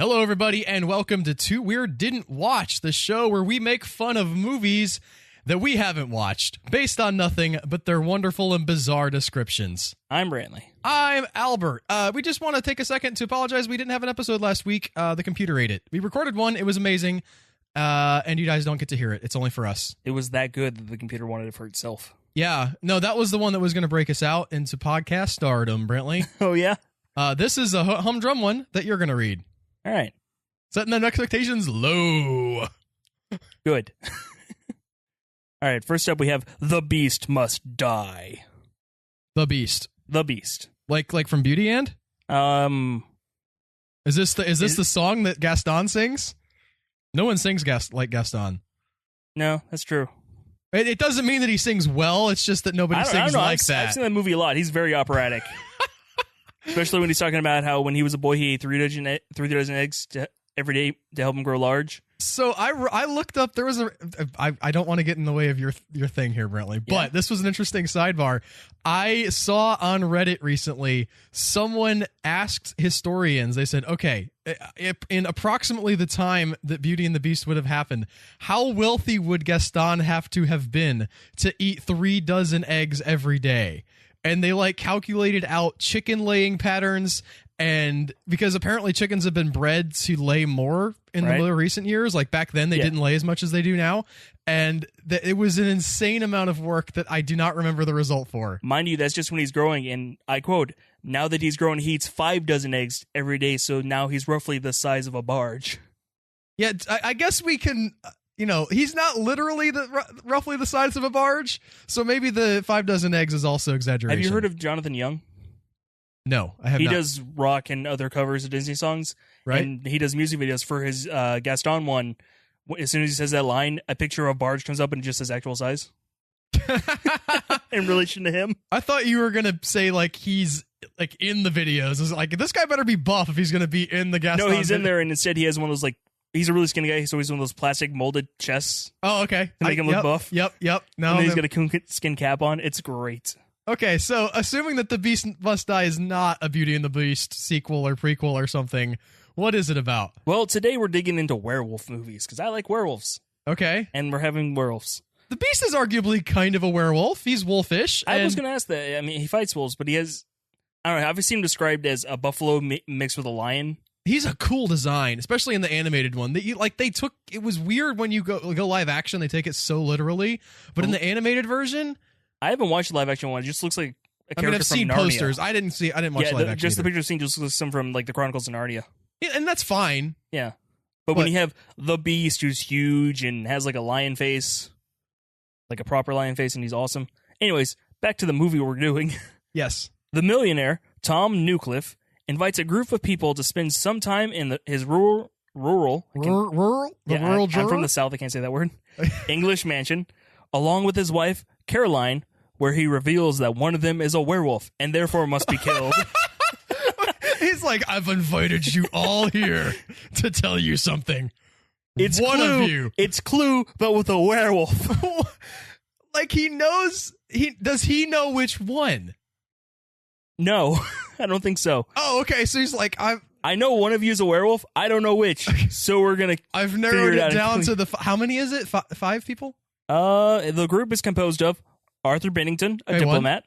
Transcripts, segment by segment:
Hello, everybody, and welcome to Too Weird Didn't Watch, the show where we make fun of movies that we haven't watched, based on nothing but their wonderful and bizarre descriptions. I'm Brantley. I'm Albert. We just want to take a second to apologize. We didn't have an episode last week. The computer ate it. We recorded one. It was amazing, and you guys don't get to hear it. It's only for us. It was that good that the computer wanted it for itself. Yeah. No, that was the one that was going to break us out into podcast stardom, Brantley. Oh, yeah? This is a humdrum one that you're going to read. All right. Setting the expectations low. Good. All right, first up we have The Beast Must Die. The Beast. The Beast. Like from Beauty and? Is this the song that Gaston sings? No one sings like Gaston. No, that's true. It doesn't mean that he sings well. It's just that nobody sings like that. I've seen that movie a lot. He's very operatic. Especially when he's talking about how when he was a boy, he ate 3 dozen eggs every day to help him grow large. So I looked up, there was I don't want to get in the way of your thing here, Brantley, but this was an interesting sidebar. I saw on Reddit recently, someone asked historians, they said, okay, in approximately the time that Beauty and the Beast would have happened, how wealthy would Gaston have to have been to eat 3 dozen eggs every day? And they calculated out chicken laying patterns, and because apparently chickens have been bred to lay more in the more recent years, like back then they didn't lay as much as they do now, and it was an insane amount of work that I do not remember the result for. Mind you, that's just when he's growing, and I quote, now that he's grown, he eats 5 dozen eggs every day, so now he's roughly the size of a barge. Yeah, I guess we can... he's not literally roughly the size of a barge, so maybe the 5 dozen eggs is also exaggeration. Have you heard of Jonathan Young? No, I have not. He does rock and other covers of Disney songs, right? And he does music videos for his Gaston one. As soon as he says that line, a picture of a barge comes up and it just says actual size. In relation to him. I thought you were going to say he's in the videos. It's this guy better be buff if he's going to be in the Gaston. No, he's in there, and instead he has one of those he's a really skinny guy, so he's one of those plastic molded chests. Oh, okay. To make him look buff. Yep. No, and then he's got a coonskin cap on. It's great. Okay, so assuming that The Beast Must Die is not a Beauty and the Beast sequel or prequel or something, what is it about? Well, today we're digging into werewolf movies, because I like werewolves. Okay. And we're having werewolves. The Beast is arguably kind of a werewolf. He's wolfish. I was going to ask that. I mean, he fights wolves, but he has... I don't know, I've seen him described as a buffalo mixed with a lion. He's a cool design, especially in the animated one. It was weird when you go live action, they take it so literally, but in the animated version... I haven't watched the live action one. It just looks like a character I've seen from Narnia. Posters. I didn't watch live action. Just either. the picture scene just looks some from the Chronicles of Narnia. Yeah, and that's fine. Yeah. But when you have the Beast, who's huge and has a lion face, like a proper lion face, and he's awesome. Anyways, back to the movie we're doing. Yes. The millionaire, Tom Newcliffe, invites a group of people to spend some time in his rural. I'm from the South. I can't say that word. English mansion, along with his wife, Caroline, where he reveals that one of them is a werewolf and therefore must be killed. He's like, I've invited you all here to tell you something. It's one Clue. Of you. It's Clue, but with a werewolf. He knows. Does he know which one? No, I don't think so. Oh, okay. So he's like, I know one of you is a werewolf. I don't know which. So we're gonna. I've narrowed it down to the. How many is it? 5 people. The group is composed of Arthur Bennington, a diplomat,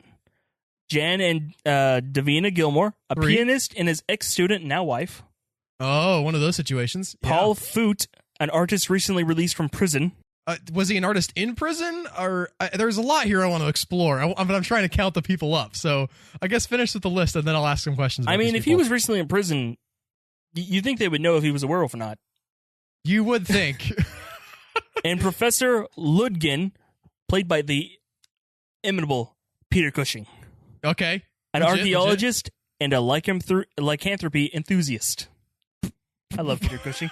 Jan and Davina Gilmore, a pianist and his ex-student, now wife. Oh, one of those situations. Paul Foote, an artist recently released from prison. Was he an artist in prison? Or there's a lot here I want to explore, but I'm trying to count the people up. So I guess finish with the list, and then I'll ask some questions. I mean, if he was recently in prison, you think they would know if he was a werewolf or not. You would think. And Professor Ludgen, played by the imitable Peter Cushing. Okay. An archaeologist and a lycanthropy enthusiast. I love Peter Cushing.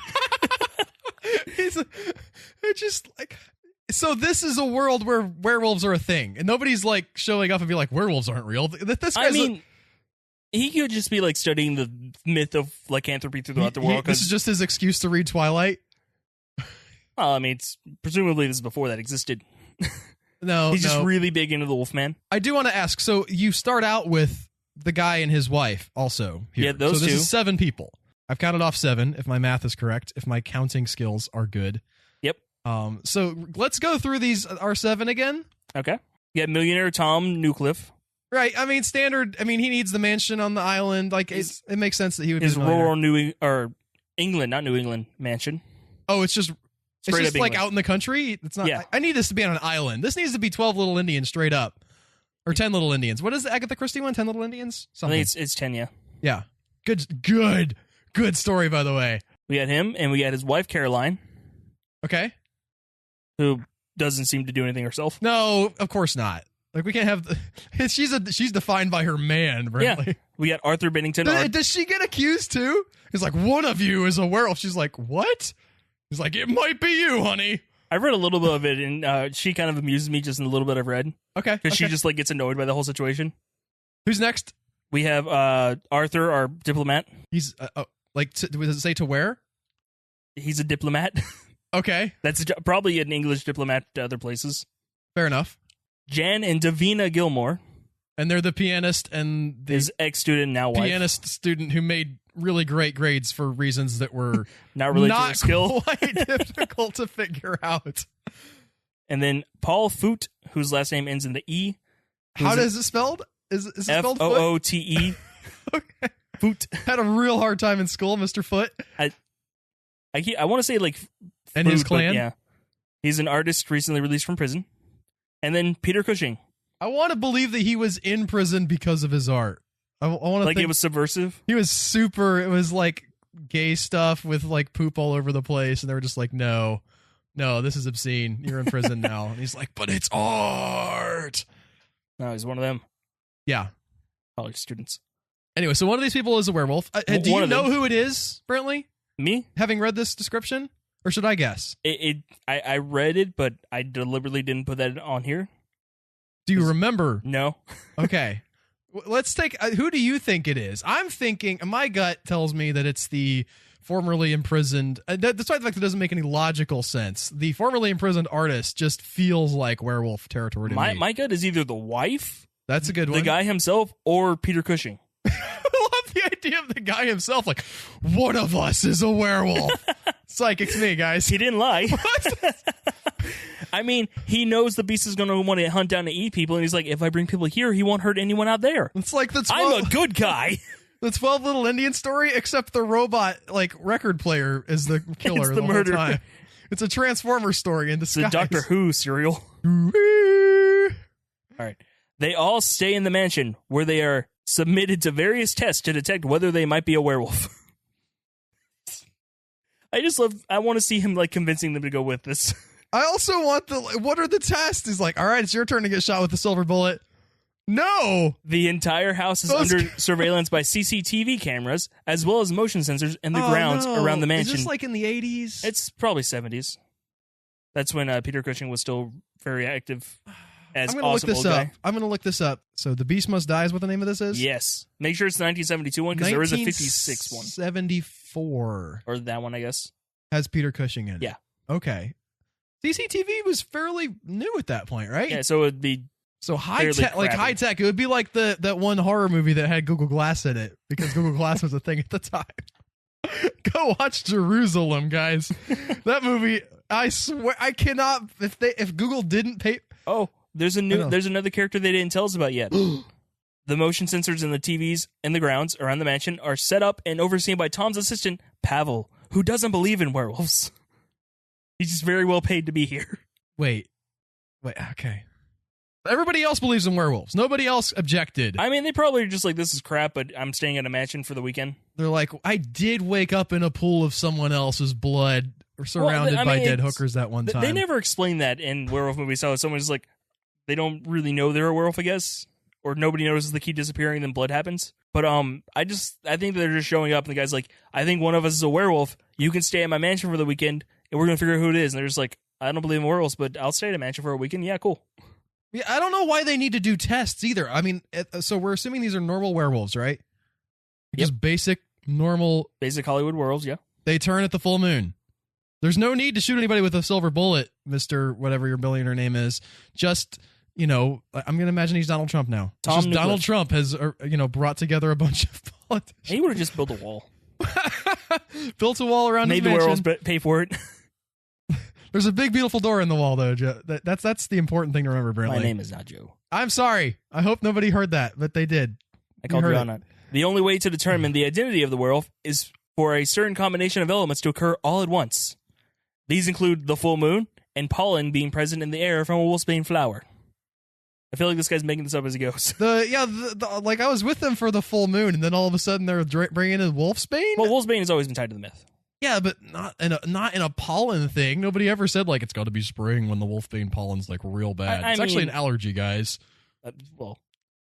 So this is a world where werewolves are a thing, and nobody's showing up and be like, werewolves aren't real. He could just be studying the myth of lycanthropy throughout the world. This is just his excuse to read Twilight. Well, I mean, presumably this is before that existed. No, he's just really big into the Wolfman. I do want to ask. So you start out with the guy and his wife, also. Here. Yeah, those so this two. is 7 people. I've counted off 7, if my math is correct, if my counting skills are good. Yep. So let's go through these, our 7 again. Okay. You got millionaire Tom Newcliffe. Right. I mean, standard. I mean, he needs the mansion on the island. Like, it makes sense that he would be his rural England, not New England mansion. Oh, it's just like England. out in the country. It's not. Yeah. I need this to be on an island. This needs to be 12 Little Indians straight up, or 10 Little Indians. What is the Agatha Christie one? 10 Little Indians. Something. I think it's 10. Yeah. Yeah. Good story, by the way. We had him, and we had his wife Caroline. Okay. Who doesn't seem to do anything herself. No, of course not. Like, we can't have she's defined by her man, Brantley. Yeah. We got Arthur Bennington. Does she get accused too? He's like, one of you is a werewolf. She's like, what? He's like, it might be you, honey. I read a little bit of it, and she kind of amuses me just in a little bit I've read. Okay. Because she just like gets annoyed by the whole situation. Who's next? We have Arthur, our diplomat. He's does it say to where? He's a diplomat. Okay. That's probably an English diplomat to other places. Fair enough. Jan and Davina Gilmore. And they're the pianist and his ex-student, now wife. Pianist student who made really great grades for reasons that were not related to skill. Quite difficult to figure out. And then Paul Foot, whose last name ends in the E. How does it spelled? Is it spelled Foote? Okay. Foot. Had a real hard time in school, Mr. Foot. I want to say like and his clan. Yeah, he's an artist recently released from prison. And then Peter Cushing. I want to believe that he was in prison because of his art. I want to like think it was subversive. He was super. It was like gay stuff with like poop all over the place, and they were just like, no, this is obscene. You're in prison now. And he's like, but it's art. No, he's one of them. Yeah, college students. Anyway, so one of these people is a werewolf. Do you know who it is, Brantley? Me? Having read this description? Or should I guess? I read it, but I deliberately didn't put that on here. Do you remember? No. Okay. Let's take... who do you think it is? I'm thinking... My gut tells me that it's the formerly imprisoned... despite the fact that it doesn't make any logical sense. The formerly imprisoned artist just feels like werewolf territory to me. My gut is either the wife... That's a good one. The guy himself, or Peter Cushing. I love the idea of the guy himself. Like, one of us is a werewolf. It's me, guys. He didn't lie. I mean, he knows the beast is going to want to hunt down and eat people, and he's like, if I bring people here, he won't hurt anyone out there. It's like the 12, I'm a good guy. The 12 Little Indian story, except the robot record player is the killer. It's the murderer. Whole time. It's a Transformer story in disguise. It's a Doctor Who serial. All right. They all stay in the mansion, where they are submitted to various tests to detect whether they might be a werewolf. I want to see him convincing them to go with this. I also want what are the tests? He's like, all right, it's your turn to get shot with the silver bullet. No! The entire house is under surveillance by CCTV cameras, as well as motion sensors in the grounds around the mansion. Is this in the 80s? It's probably 70s. That's when Peter Cushing was still very active as I'm going to look this up. I'm going to look this up. So The Beast Must Die is what the name of this is? Yes. Make sure it's the 1972 one, because there is a 56 one. 74. Or that one, I guess. Has Peter Cushing in it. Yeah. Okay. CCTV was fairly new at that point, right? Yeah, so it would be high tech. It would be like that one horror movie that had Google Glass in it, because Google Glass was a thing at the time. Go watch Jerusalem, guys. That movie, I swear, I cannot. If Google didn't pay. Oh, there's another character they didn't tell us about yet. The motion sensors and the TVs in the grounds around the mansion are set up and overseen by Tom's assistant, Pavel, who doesn't believe in werewolves. He's just very well paid to be here. Wait, okay. Everybody else believes in werewolves. Nobody else objected. I mean, they probably are just like, this is crap, but I'm staying at a mansion for the weekend. They're like, I did wake up in a pool of someone else's blood or surrounded by dead hookers that one time. They never explain that in werewolf movies. So someone's like, they don't really know they're a werewolf, I guess. Or nobody notices the key disappearing and then blood happens. But I think they're just showing up and the guy's like, I think one of us is a werewolf. You can stay at my mansion for the weekend and we're going to figure out who it is. And they're just like, I don't believe in werewolves, but I'll stay at a mansion for a weekend. Yeah, cool. Yeah, I don't know why they need to do tests either. I mean, so we're assuming these are normal werewolves, right? Just basic, normal... Basic Hollywood werewolves, yeah. They turn at the full moon. There's no need to shoot anybody with a silver bullet, Mr. whatever your billionaire name is. Just, I'm going to imagine he's Donald Trump now. Donald Trump has, brought together a bunch of politicians. He would have just built a wall. Built a wall around his Made the mansion. werewolves pay for it. There's a big, beautiful door in the wall, though, Joe. That's the important thing to remember, Brantley. My name is not Joe. I'm sorry. I hope nobody heard that, but they did. I called you on it. The only way to determine the identity of the werewolf is for a certain combination of elements to occur all at once. These include the full moon and pollen being present in the air from a wolfsbane flower. I feel like this guy's making this up as he goes. Like I was with them for the full moon, and then all of a sudden they're bringing in wolfsbane. Well, wolfsbane has always been tied to the myth. Yeah, but not in a pollen thing. Nobody ever said like it's got to be spring when the wolfbane pollen's like real bad. It's actually an allergy, guys. Well,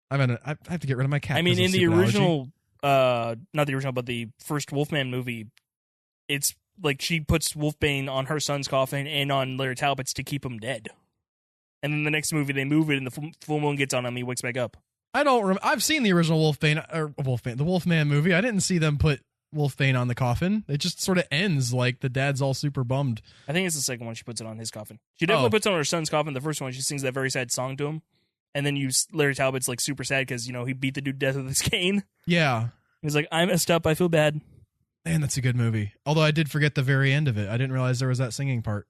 I have to get rid of my cat. I mean, in the original, not the original, but the first Wolfman movie, it's like she puts wolfbane on her son's coffin and on Larry Talbot's to keep him dead. And then the next movie, they move it, and the full moon gets on him. He wakes back up. I've seen the original the Wolfman movie. I didn't see them put wolfbane on the coffin. It just sort of ends like the dad's all super bummed. I think it's the second one she puts it on his coffin. She definitely puts it on her son's coffin. The first one, she sings that very sad song to him. And then Larry Talbot's like super sad because, he beat the dude to death with his cane. Yeah. He's like, I messed up. I feel bad. Man, that's a good movie. Although I did forget the very end of it. I didn't realize there was that singing part.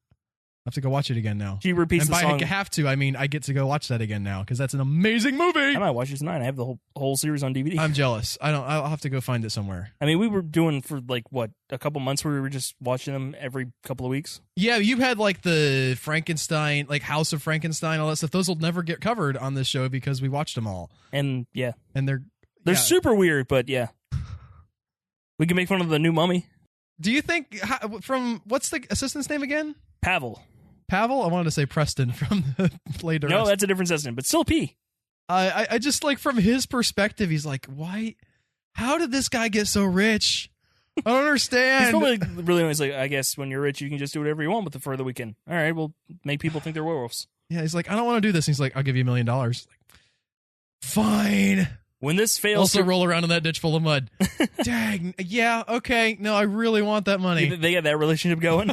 I have to go watch it again now. She repeats and the song. I have to. I mean, I get to go watch that again now because that's an amazing movie. I might watch it tonight. I have the whole series on DVD. I'm jealous. I'll have to go find it somewhere. I mean, we were doing for a couple months where we were just watching them every couple of weeks. Yeah, you had like the Frankenstein, like House of Frankenstein, all that stuff. Those will never get covered on this show because we watched them all. And yeah, and they're super weird, but yeah, we can make fun of the new Mummy. Do you think what's the assistant's name again? Pavel. I wanted to say Preston from the Play Duress. No, that's a different assistant, but still P. I just like from his perspective, he's like, why? How did this guy get so rich? I don't understand. He's probably really always like, I guess when you're rich, you can just do whatever you want with the further weekend. All right, we'll make people think they're werewolves. Yeah, he's like, I don't want to do this. He's like, I'll give you $1 million. Like, fine. When this fails, also roll around in that ditch full of mud. Dang. Yeah. Okay. No, I really want that money. They got that relationship going.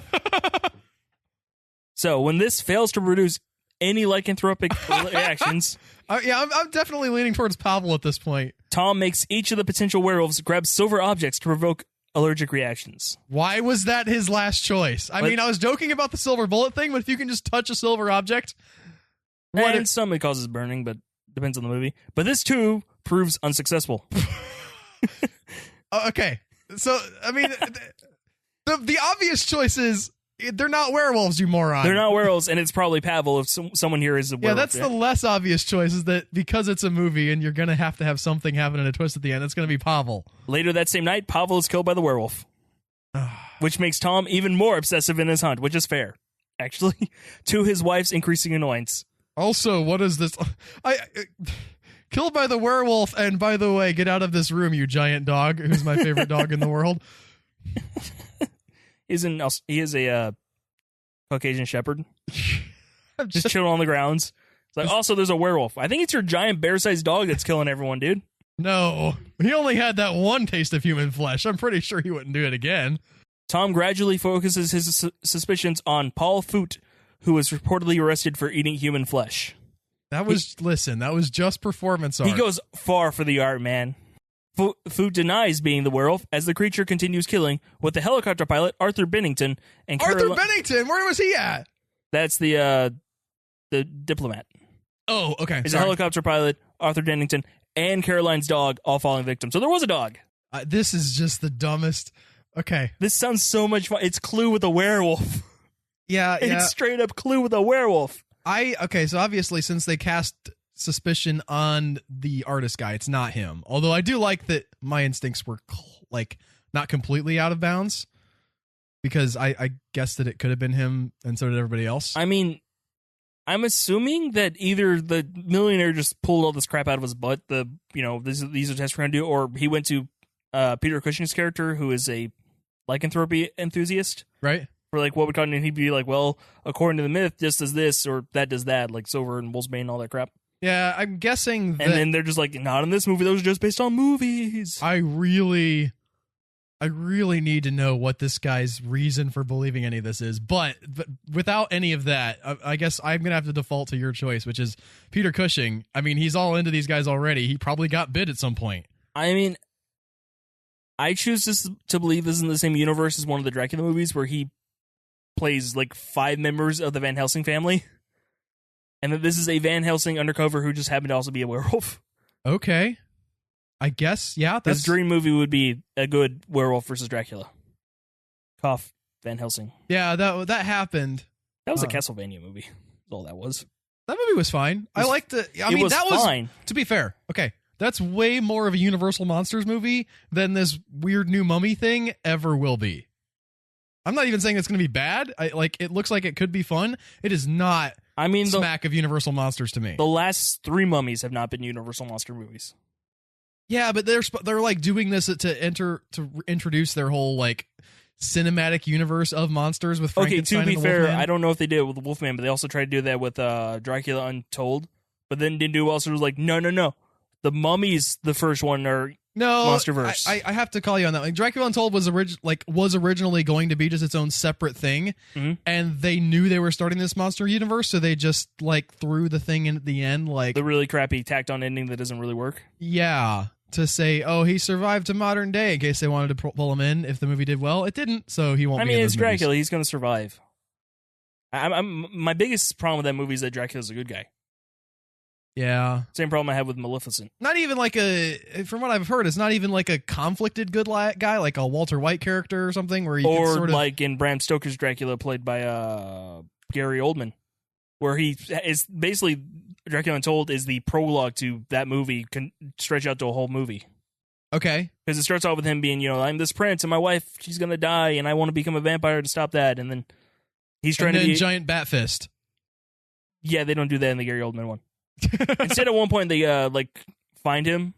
So when this fails to produce any lycanthropic reactions, I'm definitely leaning towards Pavel at this point. Tom makes each of the potential werewolves grab silver objects to provoke allergic reactions. Why was that his last choice? I mean, I was joking about the silver bullet thing, but if you can just touch a silver object, and some it causes burning, but depends on the movie. But this too proves unsuccessful. Okay, so I mean, the obvious choice is they're not werewolves, you moron. They're not werewolves, and it's probably Pavel if someone here is a werewolf. Yeah, that's the less obvious choice, is that because it's a movie and you're going to have something happen in a twist at the end, it's going to be Pavel. Later that same night, Pavel is killed by the werewolf, which makes Tom even more obsessive in his hunt, which is fair, actually, to his wife's increasing annoyance. Also, what is this? Killed by the werewolf, and by the way, get out of this room, you giant dog, who's my favorite dog in the world. He is a Caucasian shepherd. Just chilling on the grounds. It's like, also, there's a werewolf. I think it's your giant bear-sized dog that's killing everyone, dude. No. He only had that one taste of human flesh. I'm pretty sure he wouldn't do it again. Tom gradually focuses his suspicions on Paul Foot, who was reportedly arrested for eating human flesh. That was just performance art. He goes far for the art, man. Foot denies being the werewolf as the creature continues killing, with the helicopter pilot Arthur Bennington and Bennington. Where was he at? That's the diplomat. Oh, okay. He's a helicopter pilot, Arthur Bennington, and Caroline's dog all falling victim. So there was a dog. This is just the dumbest. Okay, this sounds so much fun. It's Clue with a werewolf. Yeah. It's straight up Clue with a werewolf. So obviously, since they cast suspicion on the artist guy, it's not him. Although I do like that my instincts were like not completely out of bounds, because I guessed that it could have been him, and so did everybody else. I mean, I'm assuming that either the millionaire just pulled all this crap out of his butt, these are tests we're gonna do, or he went to Peter Cushing's character, who is a lycanthropy enthusiast, right? For like what would come, and he'd be like, well, according to the myth, this does this or that does that, like silver and wolfsbane and all that crap. Yeah, I'm guessing that... And then they're just like, not in this movie, those are just based on movies. I really need to know what this guy's reason for believing any of this is. But without any of that, I guess I'm going to have to default to your choice, which is Peter Cushing. I mean, he's all into these guys already. He probably got bit at some point. I mean, I choose to believe this is in the same universe as one of the Dracula movies where he plays like 5 members of the Van Helsing family. And that this is a Van Helsing undercover who just happened to also be a werewolf. Okay. I guess, yeah. His dream movie would be a good Werewolf versus Dracula. Cough, Van Helsing. Yeah, that happened. That was a Castlevania movie. That's all that was. That movie was fine. I liked it. I mean, that was fine. To be fair, okay. That's way more of a Universal Monsters movie than this weird new Mummy thing ever will be. I'm not even saying it's going to be bad. It looks like it could be fun. It is not. I mean, smack of Universal Monsters to me. The last 3 Mummies have not been Universal Monster movies. Yeah, but they're like doing this to introduce their whole like cinematic universe of monsters with Frankenstein. Okay, to be fair, Wolfman. I don't know if they did it with the Wolfman, but they also tried to do that with Dracula Untold. But then didn't do well, so it was like, no. The Mummy's the first one, or Monsterverse. I have to call you on that. Like, Dracula Untold was originally going to be just its own separate thing, and they knew they were starting this monster universe, so they just like threw the thing in at the end, like the really crappy tacked on ending that doesn't really work. Yeah, to say, oh, he survived to modern day in case they wanted to pull him in if the movie did well. It didn't, so he won't. I mean, it's Dracula; he's going to survive. My biggest problem with that movie is that Dracula's a good guy. Yeah. Same problem I have with Maleficent. Not even like from what I've heard, it's not even like a conflicted good guy, like a Walter White character or something, where he or sort of like in Bram Stoker's Dracula, played by Gary Oldman, where he is basically Dracula Untold is the prologue to that movie, can stretch out to a whole movie. Okay. Because it starts off with him being, I'm this prince and my wife, she's gonna die, and I want to become a vampire to stop that, and then he's trying to be giant bat fist. Yeah, they don't do that in the Gary Oldman one. Instead, at one point they find him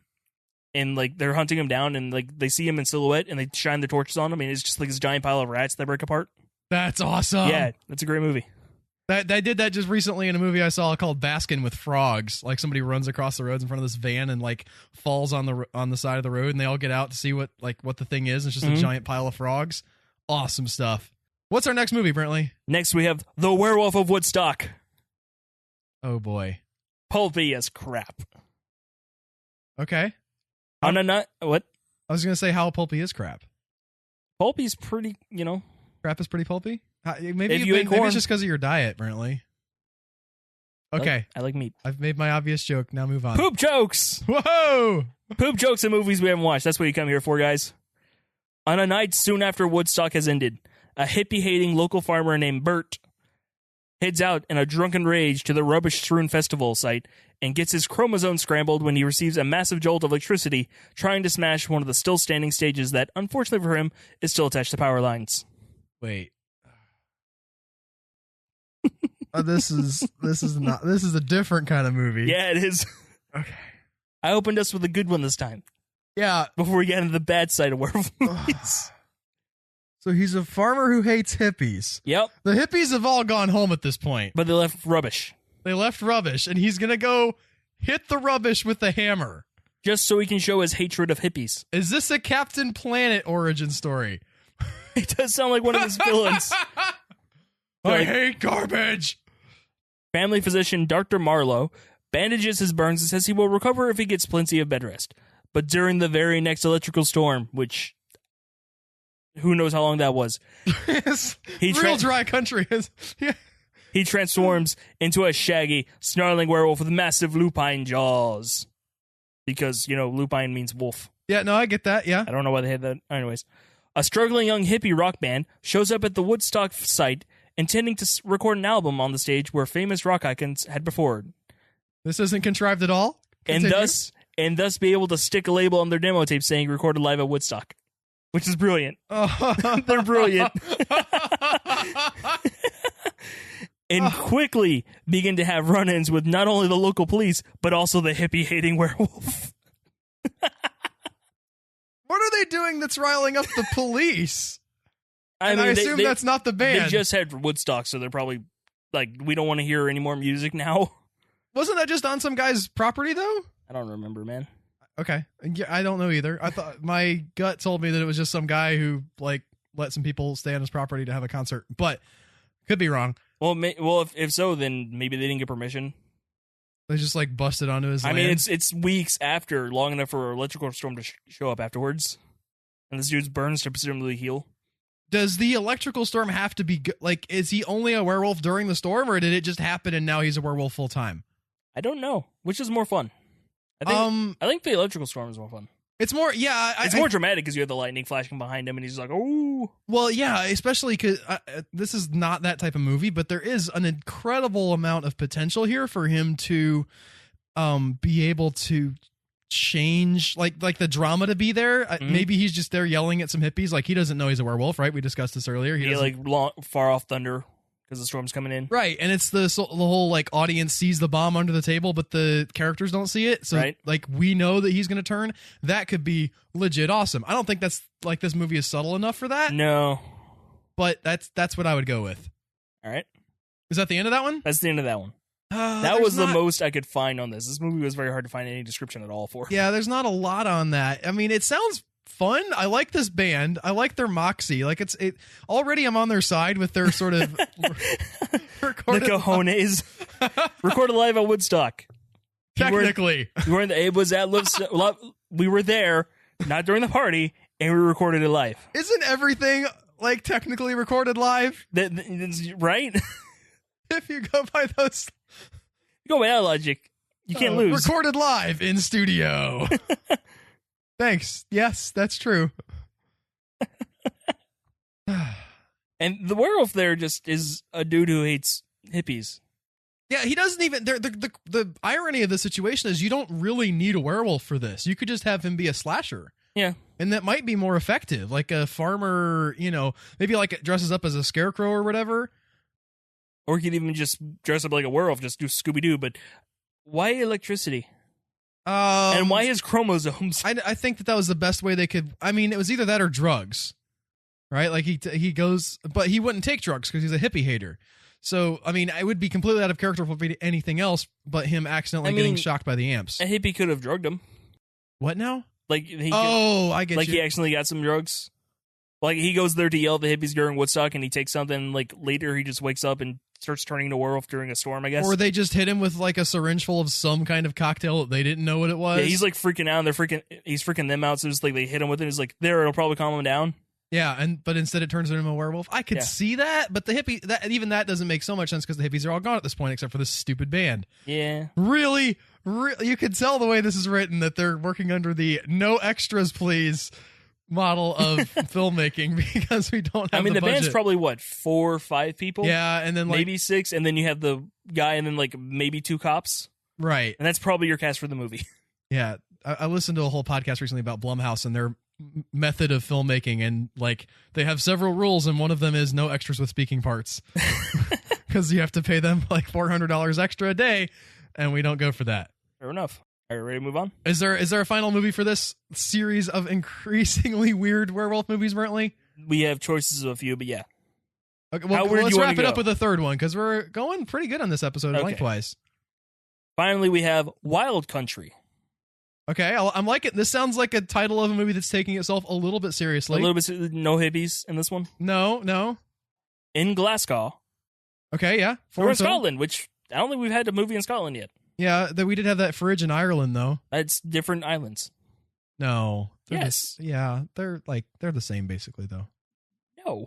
and like they're hunting him down, and like they see him in silhouette and they shine their torches on him, and it's just like this giant pile of rats that break apart. That's awesome. Yeah, that's a great movie. That I did that just recently in a movie I saw called Baskin with Frogs. Like somebody runs across the roads in front of this van and like falls on the side of the road, and they all get out to see what the thing is. It's just a giant pile of frogs. Awesome stuff. What's our next movie, Brantley? Next we have The Werewolf of Woodstock. Oh boy. Pulpy as crap. Okay. On a nut. What? I was gonna say how pulpy is crap. Pulpy's pretty, Crap is pretty pulpy? Maybe it's just because of your diet, Brantley. Okay. I like meat. I've made my obvious joke. Now move on. Poop jokes! Whoa! Poop jokes in movies we haven't watched. That's what you come here for, guys. On a night soon after Woodstock has ended, a hippie-hating local farmer named Bert heads out in a drunken rage to the rubbish-strewn festival site and gets his chromosomes scrambled when he receives a massive jolt of electricity trying to smash one of the still-standing stages that, unfortunately for him, is still attached to power lines. Wait. This is a different kind of movie. Yeah, it is. Okay. I opened us with a good one this time. Yeah. Before we get into the bad side of werewolf movies. So he's a farmer who hates hippies. Yep. The hippies have all gone home at this point. But they left rubbish. And he's going to go hit the rubbish with the hammer. Just so he can show his hatred of hippies. Is this a Captain Planet origin story? It does sound like one of his villains. I hate garbage. Family physician Dr. Marlowe bandages his burns and says he will recover if he gets plenty of bed rest. But during the very next electrical storm, which who knows how long that was. Real dry country. Yeah. He transforms into a shaggy, snarling werewolf with massive lupine jaws. Because, lupine means wolf. Yeah, no, I get that, yeah. I don't know why they had that. Anyways. A struggling young hippie rock band shows up at the Woodstock site intending to record an album on the stage where famous rock icons had performed. This isn't contrived at all? Continue. And thus be able to stick a label on their demo tape saying recorded live at Woodstock. Which is brilliant. They're brilliant. And quickly begin to have run-ins with not only the local police, but also the hippie-hating werewolf. What are they doing that's riling up the police? I assume they, that's not the band. They just had Woodstock, so they're probably like, we don't want to hear any more music now. Wasn't that just on some guy's property, though? I don't remember, man. Okay. Yeah, I don't know either. I thought my gut told me that it was just some guy who let some people stay on his property to have a concert, but could be wrong. Well, if so, then maybe they didn't get permission. They just busted onto his land. I mean, it's weeks after, long enough for an electrical storm to show up afterwards. and this dude's burns to presumably heal. Does the electrical storm have to be like? Is he only a werewolf during the storm, or did it just happen and now he's a werewolf full time? I don't know. Which is more fun? I think the electrical storm is more fun. It's more, yeah. It's more dramatic because you have the lightning flashing behind him, and he's like, "Oh." Well, yeah, especially because this is not that type of movie, but there is an incredible amount of potential here for him to be able to change, like the drama to be there. Maybe he's just there yelling at some hippies, like he doesn't know he's a werewolf, right? We discussed this earlier. He like far off thunder because the storm's coming in, right? And it's the whole like audience sees the bomb under the table, but the characters don't see it. So like we know that he's going to turn. That could be legit awesome. I don't think that's like this movie is subtle enough for that. No, but that's what I would go with. All right, is that the end of that one? That's the end of that one. That was the most I could find on this. This movie was very hard to find any description at all for. Yeah, there's not a lot on that. I mean, it sounds fun. I like this band. I like their moxie. Like it already I'm on their side with their sort of recorded the cojones. Recorded live at Woodstock. Technically. We were there, not during the party, and we recorded it live. Isn't everything like technically recorded live? Right? If you go by those, go by that logic, you can't lose. Recorded live in studio. Thanks. Yes, that's true. And the werewolf there just is a dude who hates hippies. Yeah, he doesn't even. The irony of the situation is you don't really need a werewolf for this. You could just have him be a slasher. Yeah. And that might be more effective. Like a farmer, maybe like dresses up as a scarecrow or whatever. Or he could even just dress up like a werewolf, just do Scooby-Doo. But why electricity? And why his chromosomes? I think that was the best way they could. I mean, it was either that or drugs, right? Like he goes, but he wouldn't take drugs because he's a hippie hater. So, I mean, it would be completely out of character for anything else but him accidentally getting shocked by the amps. A hippie could have drugged him. What now? Like I get like you. He accidentally got some drugs. Like he goes there to yell at the hippies during Woodstock, and he takes something. Like later, he just wakes up and starts turning into a werewolf during a storm, I guess. Or they just hit him with like a syringe full of some kind of cocktail that they didn't know what it was. Yeah, he's like freaking out, and he's freaking them out. So it's like they hit him with it. He's like, there, it'll probably calm him down. Yeah, but instead it turns him into a werewolf. I could see that, but the hippie, that doesn't make so much sense because the hippies are all gone at this point except for this stupid band. Yeah. Really, you could tell the way this is written that they're working under the no extras please model of filmmaking because we don't have the band's probably 4 or 5 people. Yeah, and then maybe 6, and then you have the guy and then like maybe 2 cops. Right. And that's probably your cast for the movie. Yeah. I listened to a whole podcast recently about Blumhouse and their method of filmmaking, and like they have several rules, and one of them is no extras with speaking parts because you have to pay them like $400 extra a day, and we don't go for that. Fair enough. Are you ready to move on? Is there a final movie for this series of increasingly weird werewolf movies, Brantley? We have choices of a few, but yeah. Okay, well, let's wrap it up with a third one because we're going pretty good on this episode lengthwise. Finally, we have Wild Country. Okay, I'm liking it. This sounds like a title of a movie that's taking itself a little bit seriously. A little bit. No hippies in this one? No. In Glasgow. Okay, yeah. We're in Scotland, which I don't think we've had a movie in Scotland yet. Yeah, we did have that fridge in Ireland, though. That's different islands. No. Yes. They're the same, basically, though. No.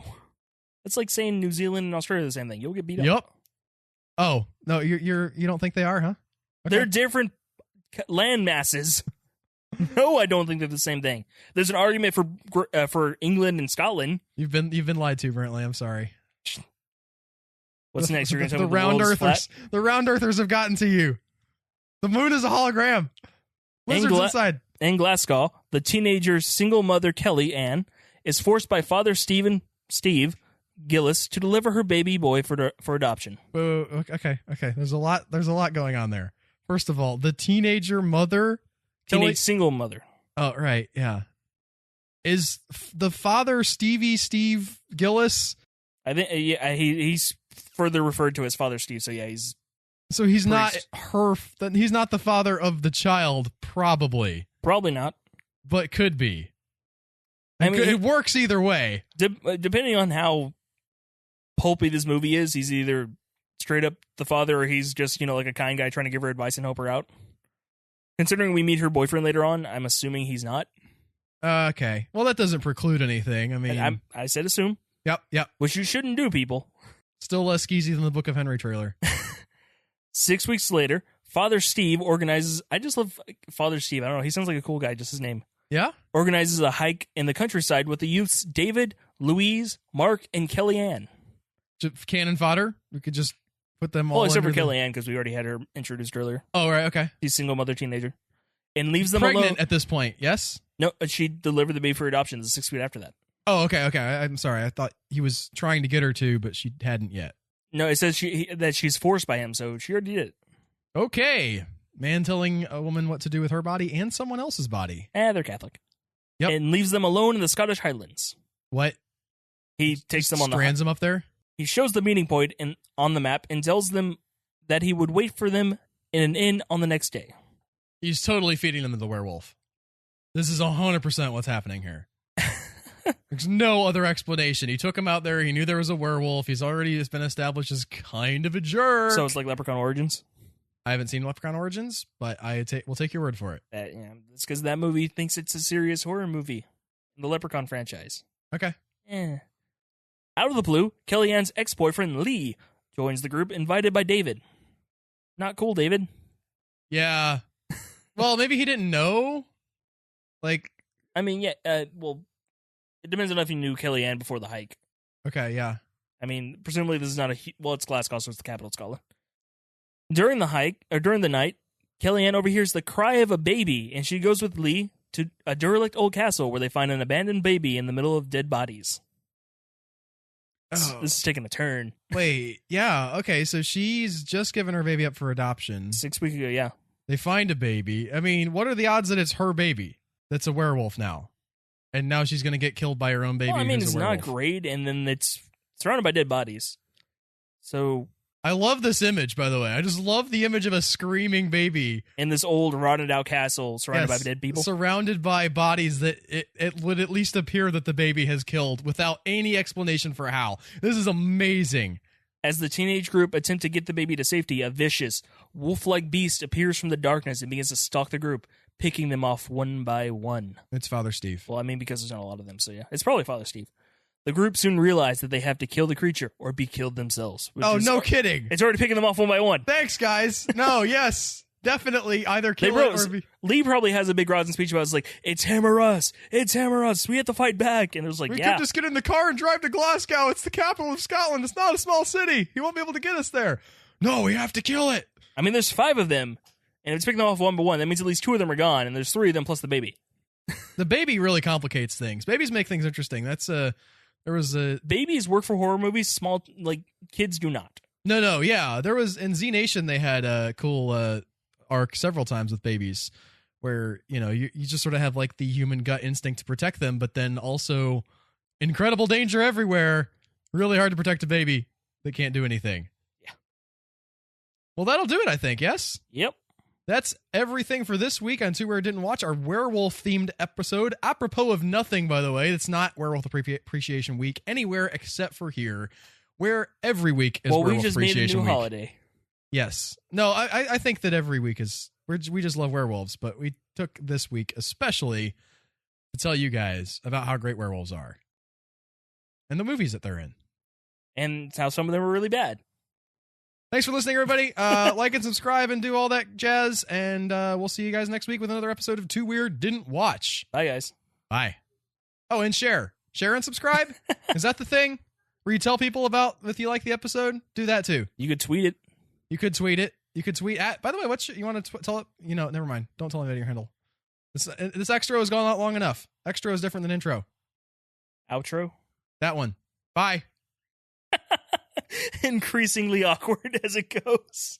It's like saying New Zealand and Australia are the same thing. You'll get beat up. Yep. Oh, no, you don't think they are, huh? Okay. They're different land masses. No, I don't think they're the same thing. There's an argument for England and Scotland. You've been lied to, Brantley. I'm sorry. What's next? You're going to tell me the round earthers. The round earthers have gotten to you. The moon is a hologram. Lizards inside. In Glasgow, the teenager single mother Kelly Ann is forced by father Steve Gillis to deliver her baby boy for adoption. Okay. There's a lot going on there. First of all, the teenager mother, single mother. Oh, right, yeah. Is the father Steve Gillis? I think he's further referred to as Father Steve. So yeah, he's not her. He's not the father of the child, probably. Probably not, but could be. It works either way. Depending on how pulpy this movie is, he's either straight up the father or he's just, like a kind guy trying to give her advice and help her out. Considering we meet her boyfriend later on, I'm assuming he's not. Okay. Well, that doesn't preclude anything. I mean, I said assume. Yep. Which you shouldn't do, people. Still less skeezy than the Book of Henry trailer. 6 weeks later, Father Steve organizes... I just love Father Steve. I don't know. He sounds like a cool guy, just his name. Yeah? Organizes a hike in the countryside with the youths David, Louise, Mark, and Kellyanne. Cannon fodder? We could just put them all except for Kellyanne, because we already had her introduced earlier. Oh, right, okay. She's single mother teenager. And leaves them pregnant alone. At this point, yes? No, she delivered the baby for adoption 6 weeks after that. Oh, okay. I'm sorry. I thought he was trying to get her to, but she hadn't yet. No, it says that she's forced by him, so she already did it. Okay. Man telling a woman what to do with her body and someone else's body. They're Catholic. Yep. And leaves them alone in the Scottish Highlands. What? He takes them on strands them up there? He shows the meeting point on the map and tells them that he would wait for them in an inn on the next day. He's totally feeding them to the werewolf. This is 100% what's happening here. There's no other explanation. He took him out there. He knew there was a werewolf. He's already been established as kind of a jerk. So it's like Leprechaun Origins? I haven't seen Leprechaun Origins, but we'll take your word for it. Yeah, it's because that movie thinks it's a serious horror movie. The Leprechaun franchise. Okay. Out of the blue, Kellyanne's ex-boyfriend, Lee, joins the group invited by David. Not cool, David. Yeah. Well, maybe he didn't know. Like, I mean, yeah, well, it depends on if he knew Kellyanne before the hike. Okay, yeah. I mean, presumably this is not it's Glasgow, so it's the capital of Scotland. During the night, Kellyanne overhears the cry of a baby, and she goes with Lee to a derelict old castle where they find an abandoned baby in the middle of dead bodies. Oh. This is taking a turn. Wait, yeah, okay, so she's just given her baby up for adoption. 6 weeks ago, yeah. They find a baby. I mean, what are the odds that it's her baby that's a werewolf now? And now she's going to get killed by her own baby. Well, I mean, it's not great, and then it's surrounded by dead bodies. So I love this image, by the way. I just love the image of a screaming baby in this old, rotted-out castle surrounded by dead people. Surrounded by bodies that it would at least appear that the baby has killed without any explanation for how. This is amazing. As the teenage group attempt to get the baby to safety, a vicious, wolf-like beast appears from the darkness and begins to stalk the group, picking them off one by one. It's Father Steve. Well, I mean, because there's not a lot of them, so yeah. It's probably Father Steve. The group soon realize that they have to kill the creature or be killed themselves. No kidding. It's already picking them off one by one. Thanks, guys. No, yes. Definitely either kill it or be... Lee probably has a big rousing speech about it's him or us. It's him or us. We have to fight back. And it was we could just get in the car and drive to Glasgow. It's the capital of Scotland. It's not a small city. He won't be able to get us there. No, we have to kill it. I mean, there's 5 of them, and if it's picking them off one by one, that means at least 2 of them are gone, and there's 3 of them plus the baby. The baby really complicates things. Babies make things interesting. Babies work for horror movies. Small, kids do not. No, yeah. There was in Z Nation. They had a cool arc several times with babies, where you just sort of have the human gut instinct to protect them, but then also incredible danger everywhere. Really hard to protect a baby that can't do anything. Yeah. Well, that'll do it, I think. Yes. Yep. That's everything for this week on Two Where Didn't Watch, our werewolf-themed episode. Apropos of nothing, by the way, it's not Werewolf Appreciation Week anywhere except for here, where every week is Werewolf Appreciation Week. We just made a new holiday. Yes. No, I think that every week is... We just love werewolves, but we took this week especially to tell you guys about how great werewolves are. And the movies that they're in. And how some of them are really bad. Thanks for listening, everybody. Like and subscribe and do all that jazz. And we'll see you guys next week with another episode of Too Weird Didn't Watch. Bye, guys. Bye. Oh, and share. Share and subscribe? Is that the thing? Where you tell people about if you like the episode? Do that, too. You could tweet it. You could tweet it. You could tweet at... By the way, you want to tell it? Never mind. Don't tell anybody your handle. This extra has gone out long enough. Extra is different than intro. Outro? That one. Bye. Increasingly awkward as it goes.